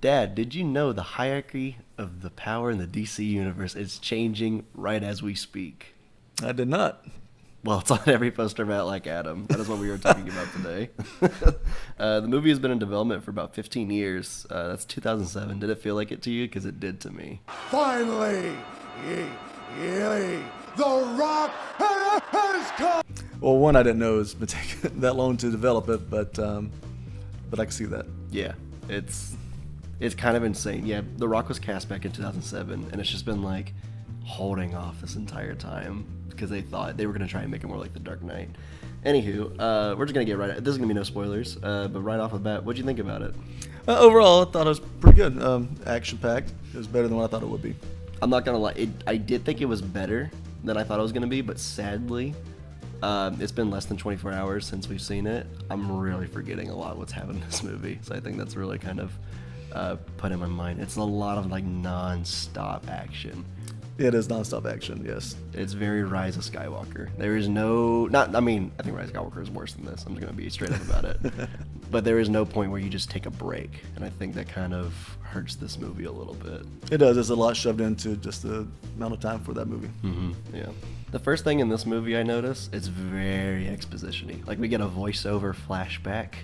Dad, did you know the hierarchy of the power in the DC universe is changing right as we speak? I did not. Well, it's on every poster about like Adam. That is what we were talking about today. The movie has been in development for about 15 years. That's 2007. Did it feel like it to you? Because it did to me. Finally, The Rock has come. Well, one, I didn't know it's been taking that long to develop it, but I can see that. Yeah, it's kind of insane. Yeah, The Rock was cast back in 2007, and it's just been like holding off this entire time because they thought they were going to try and make it more like The Dark Knight. Anywho, we're just going to get right at it. There's going to be no spoilers, but right off the bat, what'd you think about it? Overall, I thought it was pretty good. Action-packed. It was better than what I thought it would be. I'm not going to lie. I did think it was better than I thought it was going to be, but sadly, it's been less than 24 hours since we've seen it. I'm really forgetting a lot of what's happened in this movie, so I think that's really kind of put in my mind. It's a lot of like non-stop action. It is non-stop action, yes. It's very Rise of Skywalker. There is no, I think Rise of Skywalker is worse than this. I'm just going to be straight up about it. But there is no point where you just take a break. And I think that kind of hurts this movie a little bit. It does. There's a lot shoved into just the amount of time for that movie. Mm-hmm. Yeah. The first thing in this movie I notice, it's very exposition-y. Like we get a voiceover flashback,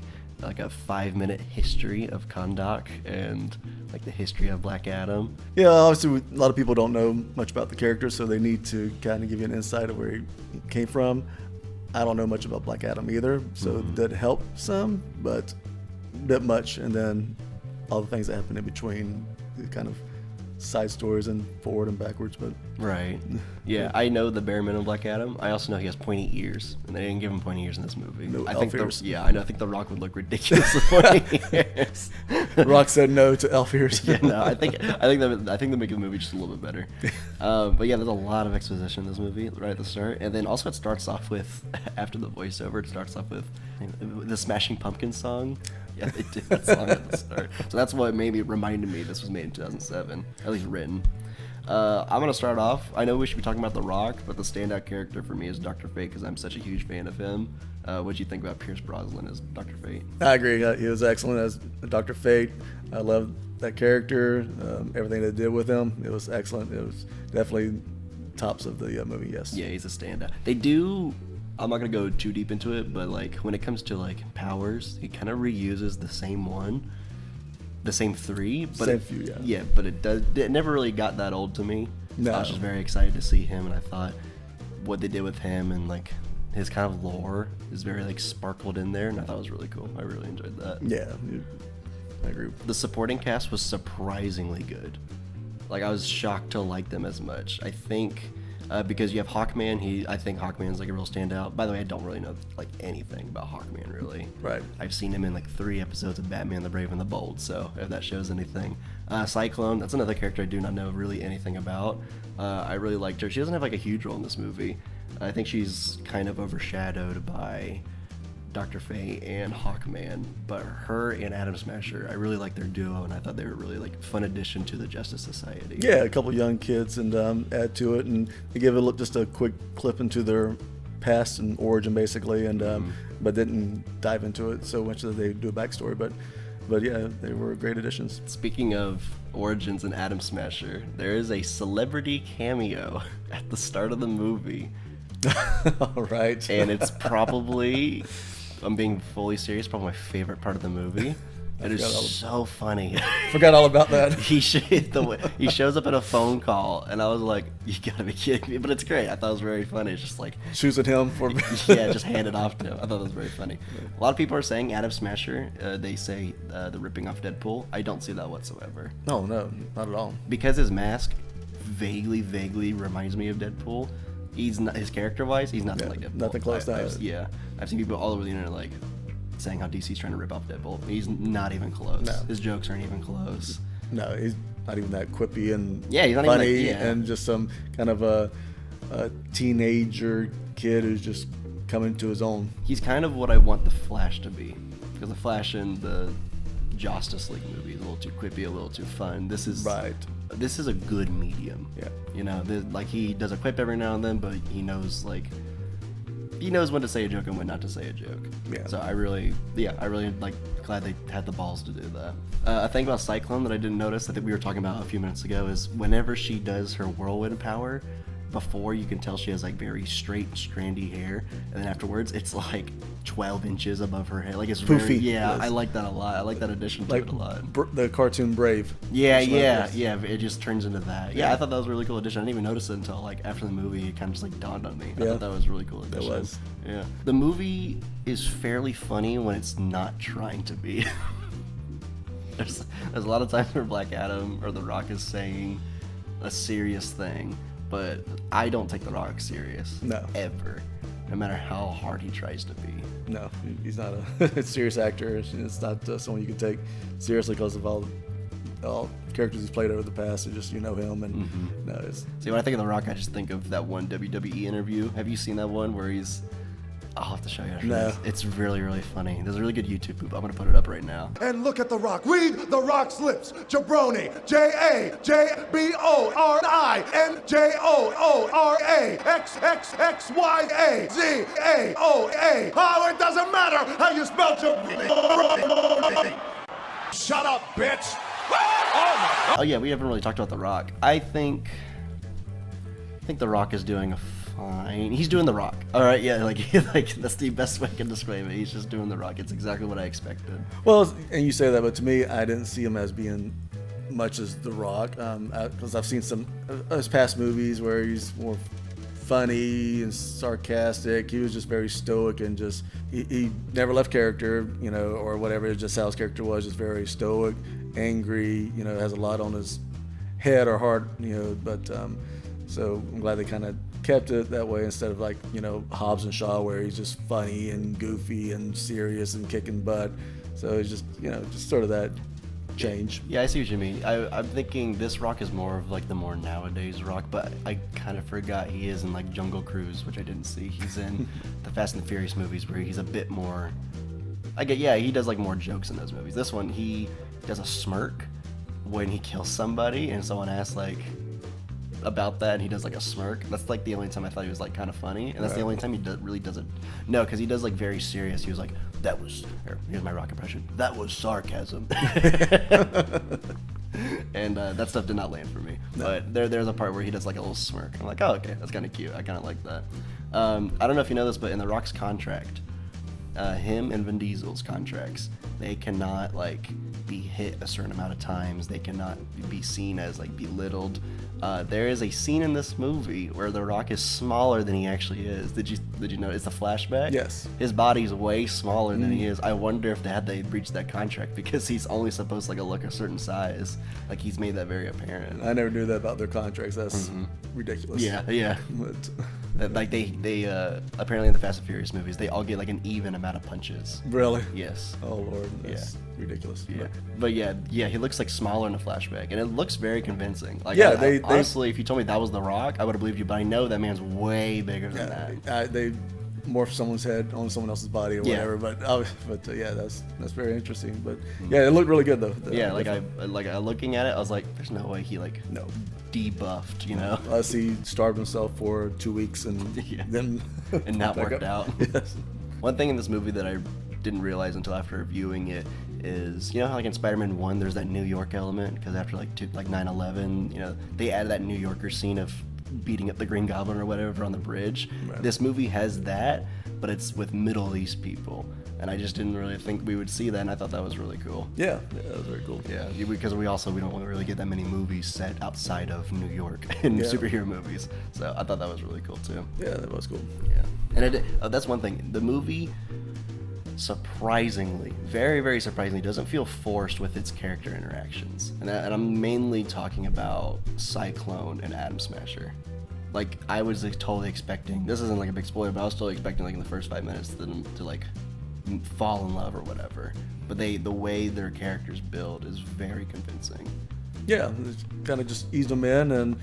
like a 5-minute history of Kahndaq and like the history of Black Adam. Yeah, obviously a lot of people don't know much about the character, so they need to kind of give you an insight of where he came from. I don't know much about Black Adam either, so that helped some, but a bit much. And then all the things that happen in between, kind of side stories and forward and backwards. But right. Yeah, I know the bare minimum Black Adam. I also know he has pointy ears, and they didn't give him pointy ears in this movie. No I elf think ears. I know. I think The Rock would look ridiculous with pointy ears. Rock said no to elf ears. Yeah, no, I think they make the movie just a little bit better. But yeah, there's a lot of exposition in this movie right at the start, and then also it starts off with after the voiceover, it starts off with the Smashing Pumpkins song. Yeah, they did that song at the start. So that's what reminded me this was made in 2007, at least written. I'm going to start off. I know we should be talking about The Rock, but the standout character for me is Dr. Fate because I'm such a huge fan of him. What do you think about Pierce Brosnan as Dr. Fate? I agree. He was excellent as Dr. Fate. I loved that character, everything they did with him. It was excellent. It was definitely tops of the movie, yes. Yeah, he's a standout. They do... I'm not going to go too deep into it, but like when it comes to like powers, he kind of reuses the same one. The same three, but same few, yeah. Yeah, but it never really got that old to me. No. I was just very excited to see him, and I thought what they did with him and like his kind of lore is very like sparkled in there, and I thought it was really cool. I really enjoyed that. Yeah, I agree. The supporting cast was surprisingly good. Like I was shocked to like them as much. I think because you have Hawkman, I think Hawkman's like a real standout. By the way, I don't really know like anything about Hawkman really. Right. I've seen him in like 3 episodes of Batman: The Brave and the Bold, so if that shows anything. Cyclone, that's another character I do not know really anything about. I really liked her. She doesn't have like a huge role in this movie. I think she's kind of overshadowed by Dr. Fate and Hawkman, but her and Atom Smasher, I really like their duo, and I thought they were really like fun addition to the Justice Society. Yeah, a couple young kids and add to it, and they give it just a quick clip into their past and origin basically, and but didn't dive into it so much that they do a backstory. But yeah, they were great additions. Speaking of origins and Atom Smasher, there is a celebrity cameo at the start of the movie. All right. And it's probably, I'm being fully serious, probably my favorite part of the movie. It is so funny. Forgot all about that. He shows up at a phone call, and I was like, "You gotta be kidding me!" But it's great. I thought it was very funny. It's just like choosing him for yeah, just hand it off to him. I thought that was very funny. A lot of people are saying Atom Smasher. They say the ripping off Deadpool. I don't see that whatsoever. No, not at all. Because his mask vaguely reminds me of Deadpool. He's not, his character-wise, he's nothing like Deadpool. Nothing close to it. Yeah, I've seen people all over the internet like saying how DC's trying to rip off Deadpool. He's not even close. No. His jokes aren't even close. No, he's not even that quippy and he's not funny, even and just some kind of a teenager kid who's just coming to his own. He's kind of what I want the Flash to be, because the Flash in the Justice League movie is a little too quippy, a little too fun. This is right. This is a good medium. Yeah. You know, like he does a quip every now and then, but he knows like he knows when to say a joke and when not to say a joke. Yeah. So I really like glad they had the balls to do that. A thing about Cyclone that I didn't notice, I think we were talking about a few minutes ago, is whenever she does her whirlwind power, before you can tell she has like very straight, strandy hair, and then afterwards it's like 12 inches above her head. Like it's Poofy. very, yeah, Yes. I like that a lot. I like that addition to Like it a lot. the cartoon Brave. Yeah, That's yeah, what it is. yeah. It just turns into that. Yeah, I thought that was a really cool addition. I didn't even notice it until like after the movie. It kind of just like dawned on me. I Yeah. thought that was a really cool addition. was. Yeah. The movie is fairly funny when it's not trying to be. there's a lot of times where Black Adam or The Rock is saying a serious thing, but I don't take The Rock serious. No. Ever. No matter how hard he tries to be. No, he's not a serious actor. It's not someone you can take seriously because of all characters he's played over the past. And just him, and no, it's See, when I think of The Rock, I just think of that one WWE interview. Have you seen that one where he's... I'll have to show you after No. this. It's really, really funny. There's a really good YouTube poop. I'm going to put it up right now. And look at The Rock. Read The Rock's lips. Jabroni. JABRONINJORAXXXYAZAOA. Oh, it doesn't matter how you spell jabroni. Shut up, bitch. Oh, my Oh, yeah, we haven't really talked about The Rock. I think The Rock is doing a fine... He's doing The Rock. All right, yeah, like that's the best way I can describe it. He's just doing The Rock. It's exactly what I expected. well, and you say that, but to me, I didn't see him as being much as The Rock, because I've seen some of his past movies where he's more funny and sarcastic. He was just very stoic and just he never left character, or whatever. It's just how his character was, just very stoic, angry. Has a lot on his head or heart. But so I'm glad they kind of kept it that way instead of like Hobbs and Shaw, where he's just funny and goofy and serious and kicking butt. So it's just just sort of that change. Yeah, I see what you mean. I'm thinking this Rock is more of like the more nowadays Rock, but I kind of forgot he is in like Jungle Cruise, which I didn't see. He's in the Fast and the Furious movies where he's a bit more... he does like more jokes in those movies. This one, he does a smirk when he kills somebody and someone asks like about that and he does like a smirk. That's like the only time I thought he was like kind of funny, and that's the only time he really doesn't. No, because he does like very serious. He was like, that was... here's my Rock impression. That was sarcasm. And that stuff did not land for me. No. But there's a part where he does like a little smirk. I'm like, oh, okay, that's kind of cute. I kind of like that. I don't know if you know this, but in The Rock's contract, him and Vin Diesel's contracts, they cannot like be hit a certain amount of times. They cannot be seen as like belittled. There is a scene in this movie where The Rock is smaller than he actually is. Did you know it's a flashback? Yes. His body's way smaller than he is. I wonder if they breached that contract because he's only supposed to look a certain size. Like he's made that very apparent. I never knew that about their contracts. That's ridiculous. Yeah. But, Like they apparently in the Fast and Furious movies they all get like an even amount of punches. really? Yes. Oh Lord, that's ridiculous. Yeah. But yeah, he looks like smaller in the flashback, and it looks very convincing. Like Yeah, honestly, if you told me that was The Rock, I would have believed you. But I know that man's way bigger than that. They morph someone's head on someone else's body or whatever. But yeah, that's very interesting. But yeah, it looked really good though. Yeah, looking at it, I was like, there's no way he no debuffed, Unless he starved himself for 2 weeks and then and not back worked up. out. Yes. One thing in this movie that I didn't realize until after viewing it is, how like in Spider-Man 1 there's that New York element, because after like 9/11, they added that New Yorker scene of beating up the Green Goblin or whatever on the bridge. Right. This movie has that, but it's with Middle East people, and I just didn't really think we would see that, and I thought that was really cool. Yeah, that was very cool. Yeah, because we don't really get that many movies set outside of New York in superhero movies, so I thought that was really cool too. Yeah, that was cool. Yeah, and that's one thing. The movie, surprisingly, very, very surprisingly, doesn't feel forced with its character interactions, and I'm mainly talking about Cyclone and Atom Smasher. Like, I was totally expecting, this isn't like a big spoiler, but I was totally expecting like in the first 5 minutes to like fall in love or whatever. But the way their characters build is very convincing. Yeah, kind of just eased them in, and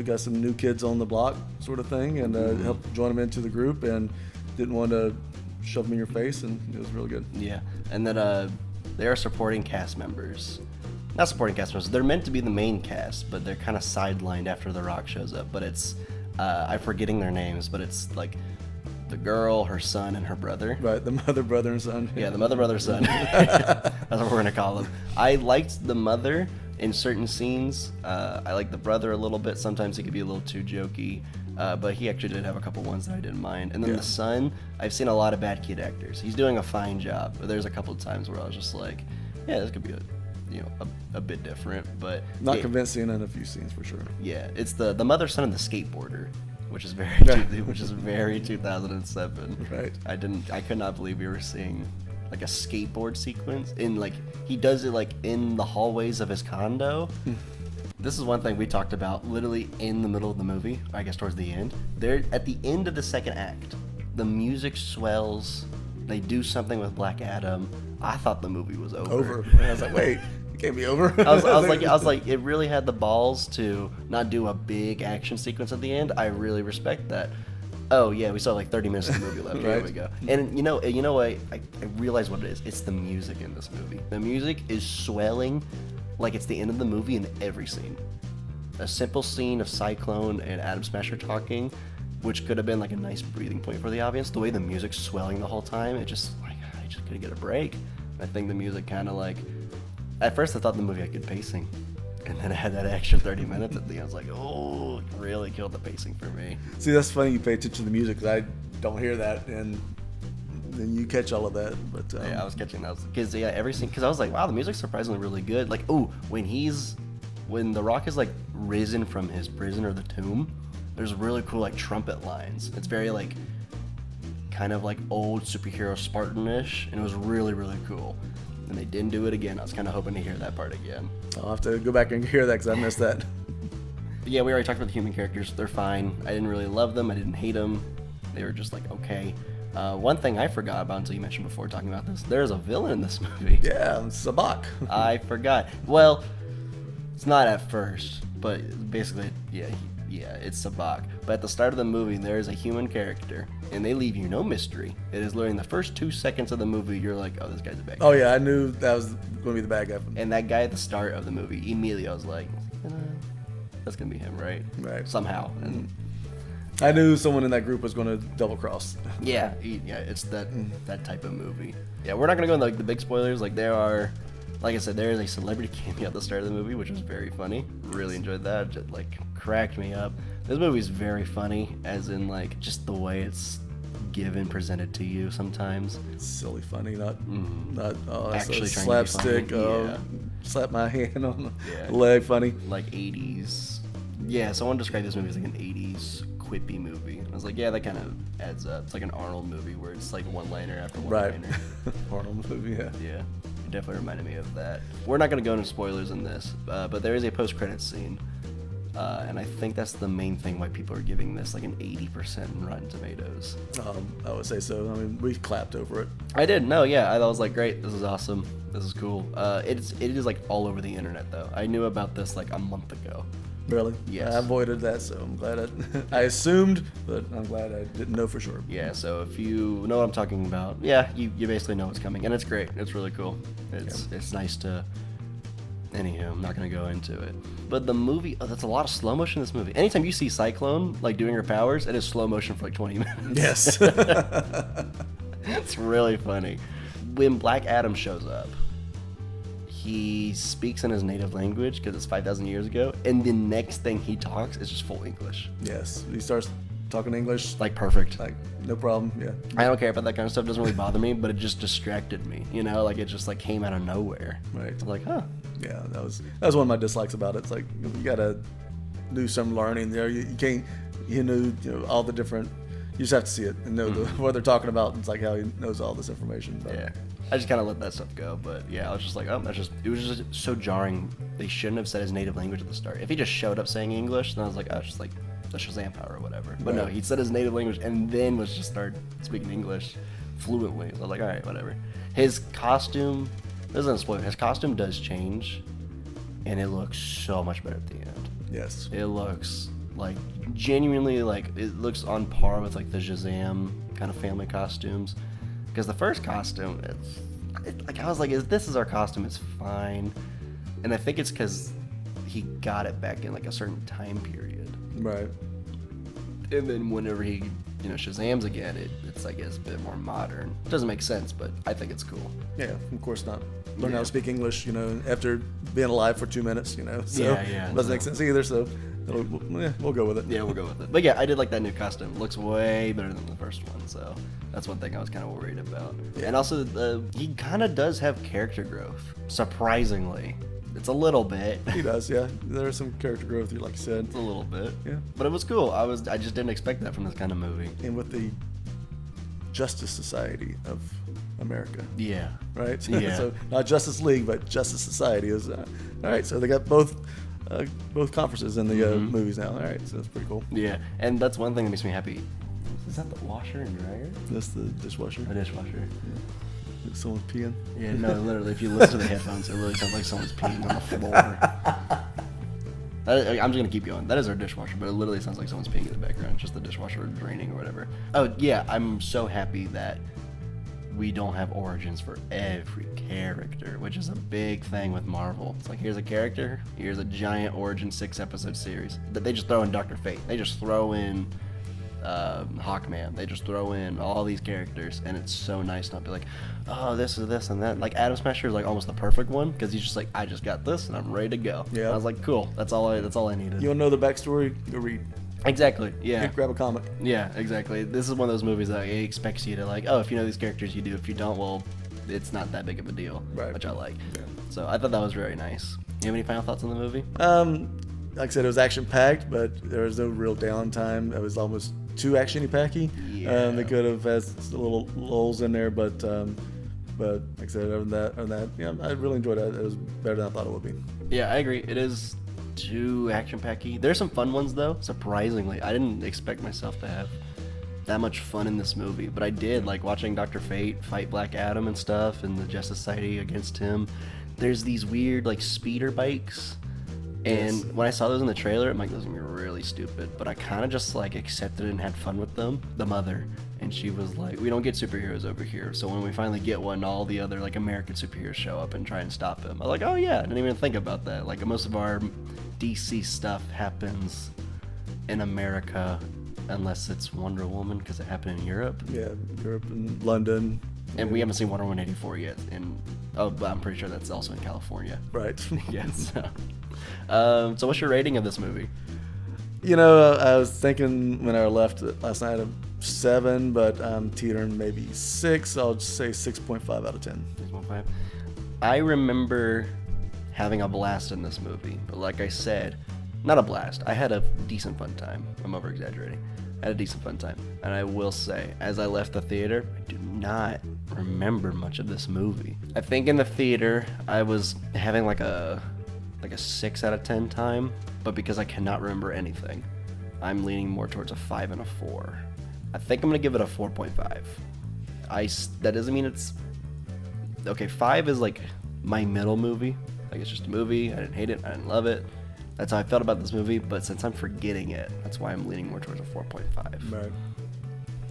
got some new kids on the block, sort of thing, and helped join them into the group, and didn't want to shove them in your face, and it was really good. Yeah, and then they are supporting cast members. Not supporting cast members. They're meant to be the main cast, but they're kind of sidelined after The Rock shows up. But it's I'm forgetting their names, but it's like the girl, her son, and her brother. Right, the mother, brother, and son. Yeah, the mother, brother, son. That's what we're gonna call them. I liked the mother in certain scenes. I liked the brother a little bit. Sometimes he could be a little too jokey, but he actually did have a couple ones that I didn't mind. And then the son, I've seen a lot of bad kid actors. He's doing a fine job, but there's a couple of times where I was just like, yeah, this could be a bit different, but not convincing in a few scenes for sure. Yeah, it's the mother, son, and the skateboarder, which is very 2007. Right. I could not believe we were seeing like a skateboard sequence in like he does it like in the hallways of his condo. This is one thing we talked about literally in the middle of the movie, I guess towards the end. There at the end of the second act, the music swells. They do something with Black Adam. I thought the movie was over. I was like, wait, it can't be over. I was like, it really had the balls to not do a big action sequence at the end. I really respect that. Oh yeah, we still have like 30 minutes of the movie left. Here we go. And you know what? I realize what it is. It's the music in this movie. The music is swelling like it's the end of the movie in every scene. A simple scene of Cyclone and Atom Smasher talking, which could have been like a nice breathing point for the audience. The way the music's swelling the whole time, it just like I just couldn't get a break. I think the music kind of like, at first I thought the movie had good pacing, and then it had that extra 30 minutes at the end. I was like, oh, it really killed the pacing for me. See, that's funny you pay attention to the music, 'cause I don't hear that, and then you catch all of that. But yeah, I was catching that because every scene, because I was like, wow, the music's surprisingly really good. Like, oh, when The Rock is like risen from his prison or the tomb, there's really cool like trumpet lines. It's very like kind of like old superhero Spartan-ish, and it was really, really cool. And they didn't do it again. I was kind of hoping to hear that part again. I'll have to go back and hear that because I missed that. But yeah, we already talked about the human characters. They're fine. I didn't really love them. I didn't hate them. They were just like, okay. One thing I forgot about until you mentioned before talking about this, there's a villain in this movie. Yeah, Sabak. I forgot. Well, it's not at first, but basically, yeah, it's Sabak. But at the start of the movie, there is a human character, and they leave you no mystery. It is literally in the first 2 seconds of the movie, you're like, oh, this guy's a bad guy. Oh yeah, I knew that was going to be the bad guy. And that guy at the start of the movie, immediately I was like, that's going to be him, right? Right. Somehow. And I knew someone in that group was going to double cross. yeah, it's that type of movie. Yeah, we're not going to go into like the big spoilers. Like like I said, there is a celebrity cameo at the start of the movie, which was very funny. Really enjoyed that. Just like cracked me up. This movie is very funny, as in like just the way it's presented to you sometimes. It's silly funny, not Actually trying slapstick. to be funny. Yeah. Slap my hand on the leg, funny. Like 80s. Yeah, someone described this movie as like an 80s quippy movie. I was like, yeah, that kind of adds up. It's like an Arnold movie where it's like one-liner after one-liner. Right. Arnold movie, yeah. Yeah. It definitely reminded me of that. We're not going to go into spoilers in this, but there is a post-credits scene. And I think that's the main thing why people are giving this like an 80% in Rotten Tomatoes. I would say so. I mean, we clapped over it. I did. No, yeah. I was like, great. This is awesome. This is cool. It is like all over the internet though. I knew about this like a month ago. Really? Yes. I avoided that, so I'm glad I assumed, but I'm glad I didn't know for sure. Yeah, so if you know what I'm talking about, yeah, you basically know what's coming. And it's great. It's really cool. It's nice to... Anyhoo, I'm not going to go into it. But the movie, that's a lot of slow motion in this movie. Anytime you see Cyclone, like, doing her powers, it is slow motion for like 20 minutes. Yes. It's really funny. When Black Adam shows up, he speaks in his native language because it's 5,000 years ago, and the next thing he talks is just full English. Yes. He starts talking English. Like, perfect. Like, no problem, yeah. I don't care about that kind of stuff. It doesn't really bother me, but it just distracted me, you know? Like, it just, like, came out of nowhere. Right. I was like, huh. Yeah, that was one of my dislikes about it. It's like, you gotta do some learning there. You can't, all the different... You just have to see it and know what they're talking about. It's like how he knows all this information. But. Yeah. I just kind of let that stuff go, but yeah, I was just like, oh, it was just so jarring. They shouldn't have said his native language at the start. If he just showed up saying English, then I was like, oh, it's just like the Shazam power or whatever. But no, he said his native language and then was just start speaking English fluently. So I was like, all right, whatever. His costume, this isn't a spoiler, his costume does change, and it looks so much better at the end. Yes. It looks like genuinely like it looks on par with like the Shazam kind of family costumes. Because the first costume, like I was like, this is our costume, it's fine. And I think it's because he got it back in like a certain time period. Right. And then whenever he Shazam's again, it's I guess a bit more modern. It doesn't make sense, but I think it's cool. Yeah, of course not. Learn how to speak English, after being alive for 2 minutes, so it doesn't make sense either. So we'll go with it. Yeah, we'll go with it. But yeah, I did like that new costume. It looks way better than the first one, so that's one thing I was kind of worried about. Yeah. And also, he kind of does have character growth, surprisingly. It's a little bit. He does, yeah. There's some character growth, like you said. It's a little bit. Yeah. But it was cool. I just didn't expect that from this kind of movie. And with the Justice Society of America. Yeah. Right? Yeah. So not Justice League, but Justice Society is all right. So they got both conferences in the movies now. All right, so that's pretty cool. Yeah, and that's one thing that makes me happy. Is that the washer and dryer? That's the dishwasher. The dishwasher. Yeah. Someone's peeing. Yeah, no, literally, if you listen to the headphones, it really sounds like someone's peeing on the floor. I'm just gonna keep going. That is our dishwasher, but it literally sounds like someone's peeing in the background. Just the dishwasher draining or whatever. Oh yeah, I'm so happy that we don't have origins for every character, which is a big thing with Marvel. It's like, here's a character, here's a giant origin 6-episode series that they just throw in Dr. Fate. They just throw in Hawkman. They just throw in all these characters, and it's so nice not be like, oh, this is this and that. Like Atom Smasher is like almost the perfect one because he's just like, I just got this and I'm ready to go. Yeah. And I was like, cool. That's all I needed. You want to know the backstory? Go read. Exactly. Yeah. Grab a comic. Yeah. Exactly. This is one of those movies that it expects you to like. Oh, if you know these characters, you do. If you don't, well, it's not that big of a deal. Right. Which I like. Yeah. So I thought that was very nice. You have any final thoughts on the movie? Like I said, it was action packed, but there was no real downtime. It was almost too actiony packy. Yeah. They could have had little lulls in there, but like I said, other than that, yeah, I really enjoyed it. It was better than I thought it would be. Yeah, I agree. It is too action packy. There's some fun ones though. Surprisingly, I didn't expect myself to have that much fun in this movie, but I did. Like watching Dr. Fate fight Black Adam and stuff, and the Justice Society against him. There's these weird like speeder bikes. And when I saw those in the trailer, I'm like, those are gonna be really stupid. But I kind of just like accepted it and had fun with them. The mother, and she was like, we don't get superheroes over here. So when we finally get one, all the other like American superheroes show up and try and stop him. I was like, oh yeah, I didn't even think about that. Like most of our DC stuff happens in America, unless it's Wonder Woman because it happened in Europe. Yeah, Europe and London. And we haven't seen Wonder Woman 84 yet. But I'm pretty sure that's also in California. Right. Yes. So what's your rating of this movie? I was thinking when I left last night of 7, but I'm teetering maybe 6. I'll just say 6.5 out of 10. 6.5. I remember having a blast in this movie, but like I said, not a blast. I had a decent fun time. I'm over exaggerating. I had a decent fun time, and I will say, as I left the theater, I do not remember much of this movie. I think in the theater I was having like a 6 out of 10 time, but because I cannot remember anything, I'm leaning more towards a 5 and a 4. I think I'm gonna give it a 4.5. That doesn't mean it's okay. 5 is like my middle movie. Like it's just a movie. I didn't hate it. I didn't love it. That's how I felt about this movie. But since I'm forgetting it, that's why I'm leaning more towards a 4.5. Right.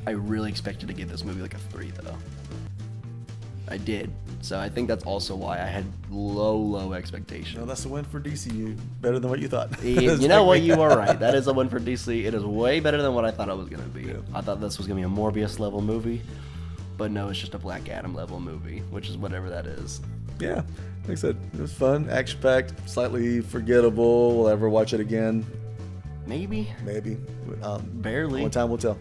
I really expected to give this movie like a 3 though. I did. So I think that's also why I had low expectations. No, that's a win for DCU. Better than what you thought. You know what? You are right. That is a win for DC. It is way better than what I thought it was going to be. Yeah. I thought this was going to be a Morbius level movie. But no, it's just a Black Adam level movie, which is whatever that is. Yeah. Like I said, it was fun, action-packed, slightly forgettable. Will I ever watch it again? Maybe. Barely. One time will tell.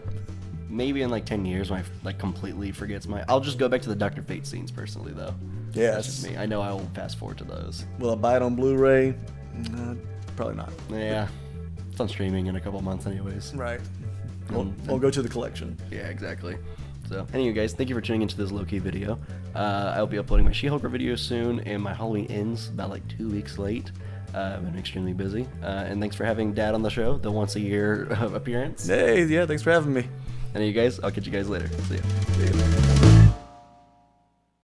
Maybe in like 10 years when I like completely forgets I'll just go back to the Dr. Fate scenes personally though. Yeah. That's just me. I know I will fast forward to those. Will I buy it on Blu-ray? Probably not. Yeah. It's on streaming in a couple months anyways. Right. We'll go to the collection. Yeah, exactly. So, anyway, guys, thank you for tuning into this low-key video. I'll be uploading my She-Hulk video soon, and my Halloween ends about like 2 weeks late. I've been extremely busy. And thanks for having Dad on the show, the once-a-year appearance. Hey, yeah, thanks for having me. And you guys, I'll catch you guys later. See ya. See ya.